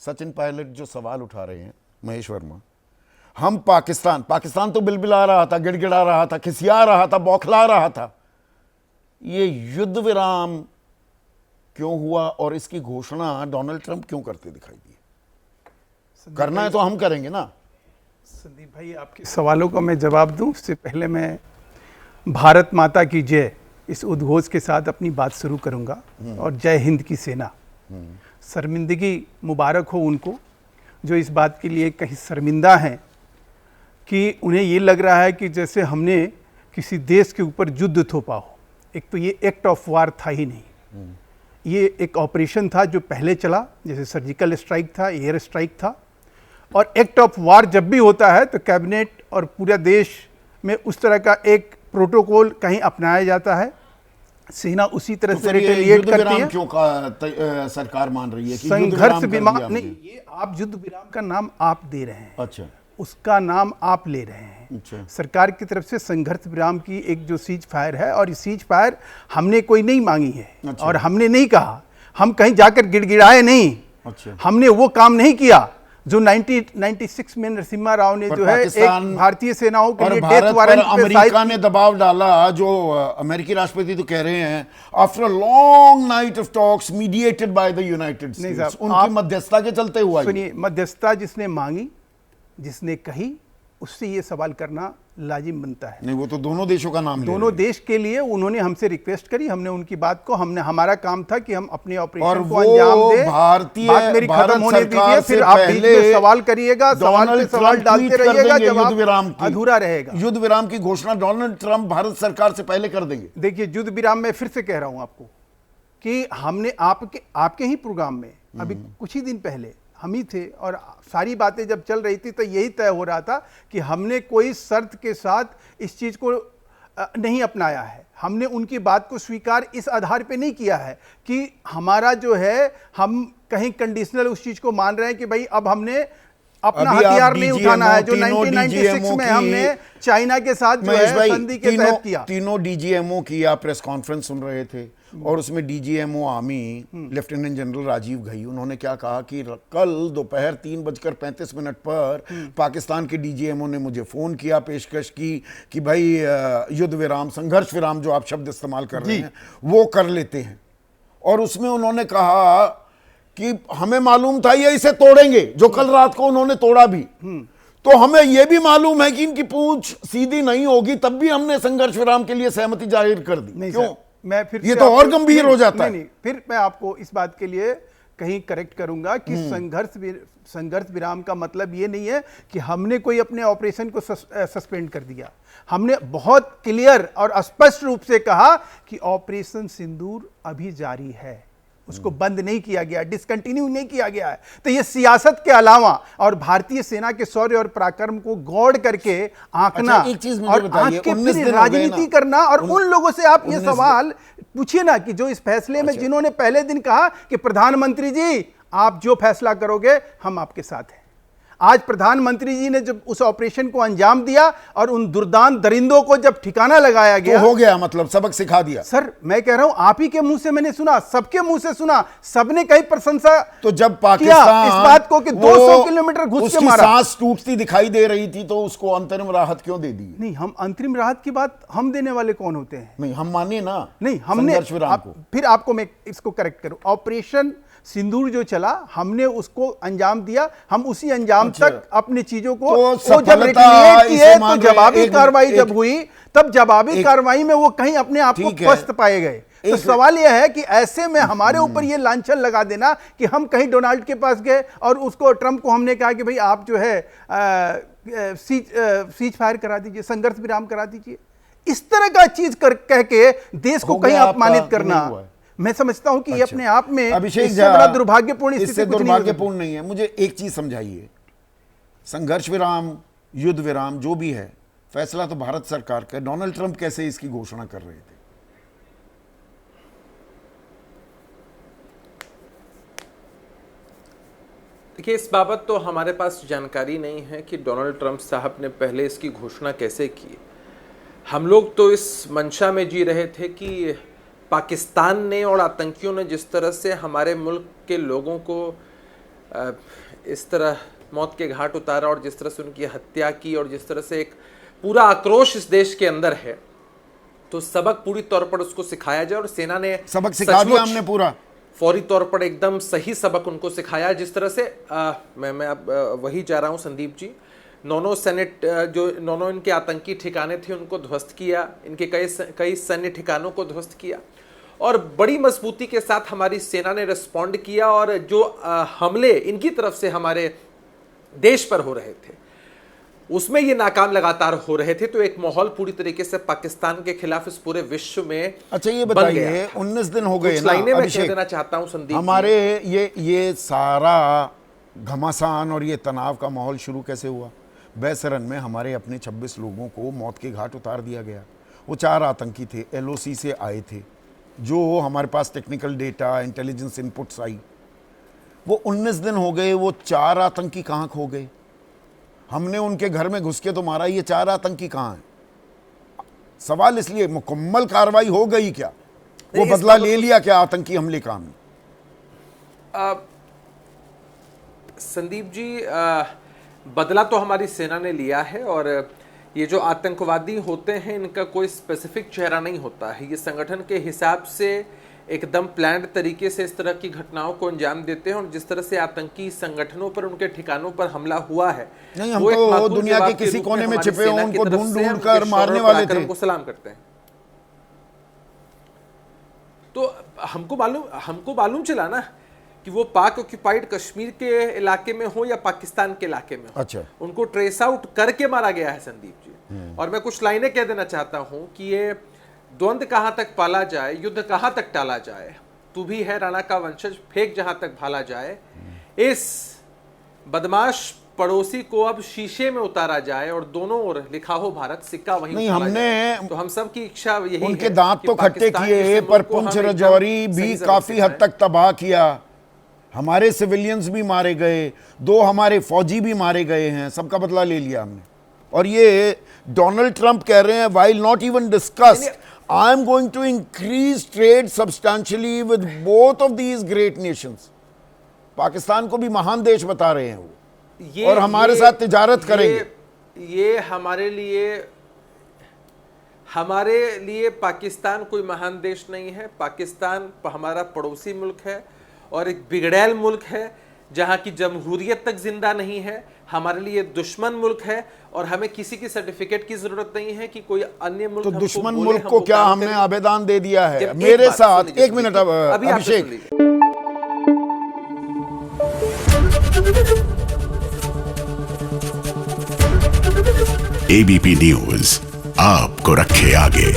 सचिन पायलट जो सवाल उठा रहे हैं महेश वर्मा, हम पाकिस्तान तो बिलबिला रहा था, गिड़गिड़ा रहा था, खिसिया रहा था, बौखला रहा था। ये युद्ध विराम क्यों हुआ और इसकी घोषणा डोनाल्ड ट्रंप क्यों करते दिखाई दिए? करना है तो हम करेंगे ना। संदीप भाई, आपके सवालों का मैं जवाब दूं उससे पहले मैं भारत माता की जय इस उद्घोष के साथ अपनी बात शुरू करूंगा और जय हिंद की सेना। शर्मिंदगी मुबारक हो उनको जो इस बात के लिए कहीं शर्मिंदा हैं कि उन्हें ये लग रहा है कि जैसे हमने किसी देश के ऊपर युद्ध थोपा हो। एक तो ये एक्ट ऑफ वार था ही नहीं, ये एक ऑपरेशन था जो पहले चला, जैसे सर्जिकल स्ट्राइक था, एयर स्ट्राइक था। और एक्ट ऑफ वार जब भी होता है तो कैबिनेट और पूरा देश में उस तरह का एक प्रोटोकॉल कहीं अपनाया जाता है, सेना उसी तरह से रिटेलिएट करती है। क्यों सरकार मान रही है कि संघर्ष विराम नहीं, ये आप युद्ध विराम का नाम आप दे रहे हैं। अच्छा, उसका नाम आप ले रहे हैं। अच्छा। सरकार की तरफ से संघर्ष विराम की एक जो सीज फायर है, और ये सीज फायर हमने कोई नहीं मांगी है। अच्छा। और हमने नहीं कहा, हम कहीं जाकर गिड़गिड़ाए नहीं। अच्छा। हमने वो काम नहीं किया जो 1996 में नरसिम्हा राव ने जो है एक भारतीय सेनाओं के लिए डेथ वारंट पे अमेरिका ने दबाव डाला। जो अमेरिकी राष्ट्रपति तो कह रहे हैं after a long night of talks mediated by the United states, उनकी मध्यस्थता के चलते हुआ। सुनिए, मध्यस्थता जिसने मांगी, जिसने कही, उससे ये सवाल करना लाजिम बनता है। नहीं, वो तो दोनों देशों का नाम दोनों देश के लिए उन्होंने हमसे रिक्वेस्ट करी, हमने उनकी बात को, हमारा काम था कि हम अपने ऑपरेशन को अंजाम दें। बात मेरी खत्म होने दीजिए, फिर आप बीच में सवाल करिएगा, सवाल पे सवाल डालते रहिएगा, जवाब अधूरा रहेगा। युद्ध विराम की घोषणा डोनाल्ड ट्रंप भारत सरकार से पहले कर देंगे। देखिए, युद्ध विराम में फिर से कह रहा हूं आपको कि हमने आपके ही प्रोग्राम में अभी कुछ ही दिन पहले हम ही थे, और सारी बातें जब चल रही थी तो यही तय हो रहा था कि हमने कोई शर्त के साथ इस चीज़ को नहीं अपनाया है। हमने उनकी बात को स्वीकार इस आधार पे नहीं किया है कि हमारा जो है, हम कहीं कंडीशनल उस चीज़ को मान रहे हैं कि भाई अब हमने अपना हथियार नहीं उठाना है जो 1996 में हमने चाइना के साथ जो है संधि के तहत किया। तीनों डीजीएमओ की आप प्रेस कॉन्फ्रेंस सुन रहे थे, और उसमें DGMO army lieutenant general Rajiv Ghai, उन्होंने क्या कहा कि कल दोपहर 3:35 पर पाकिस्तान के डीजीएमओ ने मुझे फोन किया, पेशकश की कि भाई युद्ध विराम, संघर्ष विराम जो आप शब्द इस्तेमाल कर रहे हैं वो कर लेते हैं। और उसमें उन्होंने कहा कि हमें मालूम था ये इसे तोड़ेंगे, जो कल रात को उन्होंने तोड़ा भी। तो हमें यह भी मालूम है कि इनकी पूंछ सीधी नहीं होगी, तब भी हमने संघर्ष विराम के लिए सहमति जाहिर कर दी। क्यों? मैं फिर ये तो और गंभीर हो जाता है। नहीं, फिर मैं आपको इस बात के लिए कहीं करेक्ट करूंगा कि संघर्ष विराम का मतलब ये नहीं है कि हमने कोई अपने ऑपरेशन को सस्पेंड कर दिया। हमने बहुत क्लियर और स्पष्ट रूप से कहा कि ऑपरेशन सिंदूर अभी जारी है, उसको बंद नहीं किया गया, डिसकंटिन्यू नहीं किया गया है। तो ये सियासत के अलावा और भारतीय सेना के शौर्य और पराक्रम को गौड़ करके आंकना, अच्छा, एक चीज मुझे और बताइए, आंख के फिर राजनीति करना, और उन लोगों से आप ये सवाल पूछिए ना कि जो इस फैसले में जिन्होंने पहले दिन कहा कि प्रधानमंत्री जी आप जो फैसला करोगे हम आपके साथ हैं। आज प्रधानमंत्री जी ने जब उस ऑपरेशन को अंजाम दिया और उन दुर्दांत दरिंदों को जब ठिकाना लगाया गया, तो हो गया, मतलब सबक सिखा दिया। सर मैं कह रहा हूं, आप ही के मुंह से मैंने सुना, सबके मुंह से सुना, सबने कहीं प्रशंसा। तो जब पाकिस्तान इस बात को कि 200 किलोमीटर घुस के मारा, सांस टूटती दिखाई दे रही थी, तो उसको अंतरिम राहत क्यों दे दी? नहीं, हम अंतरिम राहत की बात हम देने वाले कौन होते हैं? नहीं, हम मानिए ना, नहीं हमने फिर आपको मैं इसको करेक्ट करूं, ऑपरेशन सिंदूर जो चला हमने उसको अंजाम दिया, हम उसी अंजाम तक अपनी चीजों को तो जब रिटेलिएट किए तो जवाबी कार्रवाई जब हुई, तब जवाबी कार्रवाई में वो कहीं अपने आप को पस्त पाए गए। तो सवाल यह है कि ऐसे में हमारे ऊपर ये लांछन लगा देना कि हम कहीं डोनाल्ड के पास गए और उसको, ट्रंप को हमने कहा कि भाई आप जो है सीज फायर करा दीजिए, संघर्ष विराम करा दीजिए, इस तरह का चीज कह के देश को कहीं अपमानित करना, मैं समझता हूं कि ये अपने आप में इससे बड़ा दुर्भाग्यपूर्ण स्थिति, इससे दुर्भाग्यपूर्ण नहीं है। मुझे एक चीज समझाइए, संघर्ष विराम, युद्ध विराम जो भी है, फैसला तो भारत सरकार का, डोनाल्ड ट्रंप कैसे इसकी घोषणा कर रहे थे? देखिए, इस बाबत तो हमारे पास जानकारी नहीं है कि डोनाल्ड ट्रंप साहब ने पहले इसकी घोषणा कैसे की। हम लोग तो इस मंशा में जी रहे थे कि पाकिस्तान ने और आतंकियों ने जिस तरह से हमारे मुल्क के लोगों को इस तरह मौत के घाट उतारा और जिस तरह से उनकी हत्या की और जिस तरह से एक पूरा आक्रोश इस देश के अंदर है, तो सबक पूरी तौर पर उसको सिखाया जाए। और सेना ने सबक सिखा दिया हमने पूरा, फौरी तौर पर एकदम सही सबक उनको सिखाया। जिस तरह से मैं अब वही जा रहा हूँ संदीप जी, नौ इनके आतंकी ठिकाने थे उनको ध्वस्त किया, इनके कई सैन्य ठिकानों को ध्वस्त किया और बड़ी मजबूती के साथ हमारी सेना ने रिस्पॉन्ड किया। और जो हमले इनकी तरफ से हमारे देश पर हो रहे थे उसमें ये नाकाम लगातार हो रहे थे, तो एक माहौल पूरी तरीके से पाकिस्तान के खिलाफ इस पूरे विश्व में। अच्छा ये बताइए, 19 दिन हो गए ना, मैं कह देना चाहता हूं संदीप, हमारे ये सारा घमासान और ये तनाव का माहौल शुरू कैसे हुआ? बेसरन में हमारे अपने 26 लोगों को मौत के घाट उतार दिया गया। वो 4 आतंकी थे, LOC से आए थे, जो हमारे पास टेक्निकल डेटा इंटेलिजेंस इनपुट्स आई। वो 19 दिन हो गए, वो 4 आतंकी कहाँ खो गए? हमने उनके घर में घुस के तो मारा, ये 4 आतंकी कहाँ हैं? सवाल इसलिए, मुकम्मल कार्रवाई हो गई क्या? वो बदला ले लिया क्या आतंकी हमले का? संदीप जी, बदला तो हमारी सेना ने लिया है और ये जो आतंकवादी होते हैं इनका कोई स्पेसिफिक चेहरा नहीं होता है। ये संगठन के हिसाब से एकदम प्लान्ड तरीके से इस तरह की घटनाओं को अंजाम देते हैं और जिस तरह से आतंकी संगठनों पर, उनके ठिकानों पर हमला हुआ है, नहीं, हम तो दुनिया के किसी कोने में छिपे हो उनको ढूंढ कर मारने वाले थे। उनको सलाम करते हैं। तो हमको मालूम चला ना कि वो पाक ऑक्यूपाइड कश्मीर के इलाके में हो या पाकिस्तान के इलाके में हो, अच्छा, उनको ट्रेस आउट करके मारा गया है संदीप जी। और मैं कुछ लाइनें कह देना चाहता हूं कि ये द्वंद कहां तक पाला जाए, युद्ध कहां तक टाला जाए, तू भी है राणा का वंशज, फेंक जहां तक भाला जाए, इस बदमाश पड़ोसी को अब शीशे में उतारा जाए और दोनों ओर लिखा हो भारत, सिक्का वहीं नहीं, हमने तो हम सब की इच्छा यही उनके है दांत तो खट्टे किए, पर पुंछ रजौरी भी काफी हद तक तबाह किया। हमारे सिविलियंस भी मारे गए, 2 हमारे फौजी भी मारे गए हैं, सबका बदला ले लिया हमने। और ये डोनाल्ड ट्रंप कह रहे हैं, while not even discussed, I am going to increase trade substantially with both of these great nations. Pakistan को भी महान देश बता रहे हैं वो, और हमारे साथ तिजारत करेंगे। ये हमारे लिए पाकिस्तान कोई महान देश नहीं है। पाकिस्तान हमारा पड़ोसी मुल्क है और एक बिगड़ैल मुल्क है जहां की जमहूरियत तक जिंदा नहीं है। हमारे लिए दुश्मन मुल्क है और हमें किसी की सर्टिफिकेट की जरूरत नहीं है कि कोई अन्य मुल्क तो दुश्मन मुल्क को क्या हमने आवेदन दे दिया है? मेरे साथ 1 मिनट अभिषेक, ABP न्यूज आपको रखे आगे।